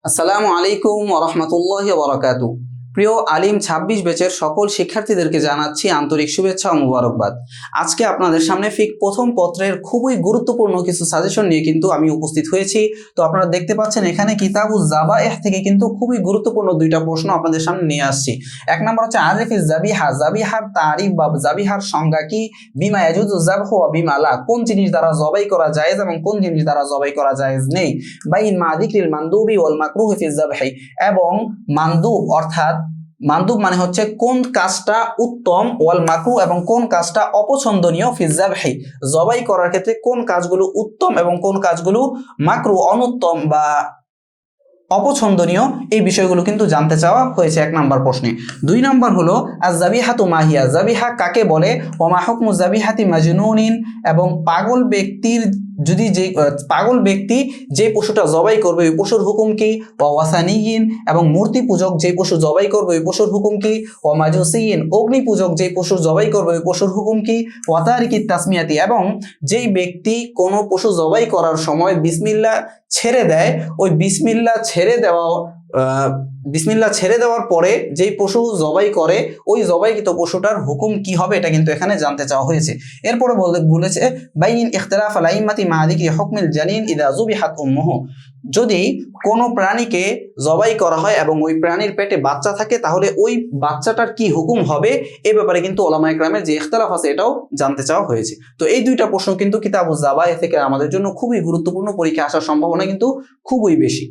আসসালামু আলাইকুম ওয়া রাহমাতুল্লাহি ওয়া বারাকাতুহু। প্রিয় আলিম ২৬ ব্যাচের সকল শিক্ষার্থীদেরকে জানাচ্ছি আন্তরিক শুভেচ্ছা ও মুবারকবাদ। আজকে আপনাদের সামনে প্রথম পত্রের খুবই গুরুত্বপূর্ণ কিছু সাজেশন নিয়ে কিন্তু আমি উপস্থিত হয়েছি। তো আপনারা দেখতে পাচ্ছেন এখানে কিতাবুজ যাবাইহ থেকে কিন্তু খুবই গুরুত্বপূর্ণ দুইটা প্রশ্ন আপনাদের সামনে নিয়ে আসছি। এক নম্বর হচ্ছে আরিফিজ যাবিহা, যাবিহার তারিফ বা যাবিহার সংজ্ঞা কি, বিমা ইয়াজুজু যাবহু ওয়া বিমা লা, কোন জিনিস দ্বারা জবাই করা জায়েজ এবং কোন জিনিস দ্বারা জবাই করা জায়েজ নেই, বাইন মা যিকরিল মানদুবি ওয়াল মাকরুহি ফিজ যাবহি, এবং মানদুব অর্থাৎ মানদুব মানে হচ্ছে কোন কাজটা উত্তম, ওয়াল মাকরু এবং কোন কাজটা অপছন্দনীয়, ফিজ যাবহি জবাই করার ক্ষেত্রে কোন কাজগুলো উত্তম এবং কোন কাজগুলো মাকরু অনুত্তম বা অপছন্দনীয়, এই বিষয়গুলো কিন্তু জানতে চাওয়া হয়েছে এক নাম্বার প্রশ্নে। দুই নাম্বার হলো আয-যাবিহাতু মাহিয়া, যাবিহা কাকে বলে, ওয়া মা হুকমু যাবিহাতি মাজনুনিন, এবং পাগল ব্যক্তি যে পশুটা জবাই করবে ওই পশুর হুকুম কি, ওয়া ওয়াসানিয়িন, এবং মূর্তি পূজক যে পশু জবাই করবে ওই পশুর হুকুম কি, ওয়া মাজুসিয়িন, অগ্নি পূজক যে পশু জবাই করবে ওই পশুর হুকুম কি, ওয়া তারিকিত তাসমিয়াতি, এবং যেই ব্যক্তি কোনো পশু জবাই করার সময় বিসমিল্লাহ ছেড়ে দেয়, ওই বিসমিল্লাহ ছেড়ে দেওয়ার পরে যেই পশু জবাই করে ওই জবাইকৃত পশুটার হুকুম কি হবে, এটা কিন্তু এখানে জানতে চাওয়া হয়েছে। এরপরে বলেছে বাইন ইখতিলাফ আল আইম্মাতি মা যিকরি হুকমিল জানিন ইযা যুবিহাত উম্মুহু, যদি কোনো প্রাণীকে জবাই করা হয় এবং ওই প্রাণীর পেটে বাচ্চা থাকে তাহলে ওই বাচ্চাটার কি হুকুম হবে, এ ব্যাপারে কিন্তু উলামায়ে কেরামের যে ইখতিলাফ আছে এটাও জানতে চাওয়া হয়েছে। তো এই দুইটা প্রশ্ন কিন্তু কিতাবুজ যাবাইহ থেকে আমাদের জন্য খুবই গুরুত্বপূর্ণ, পরীক্ষা আসার সম্ভাবনা কিন্তু খুবই বেশি।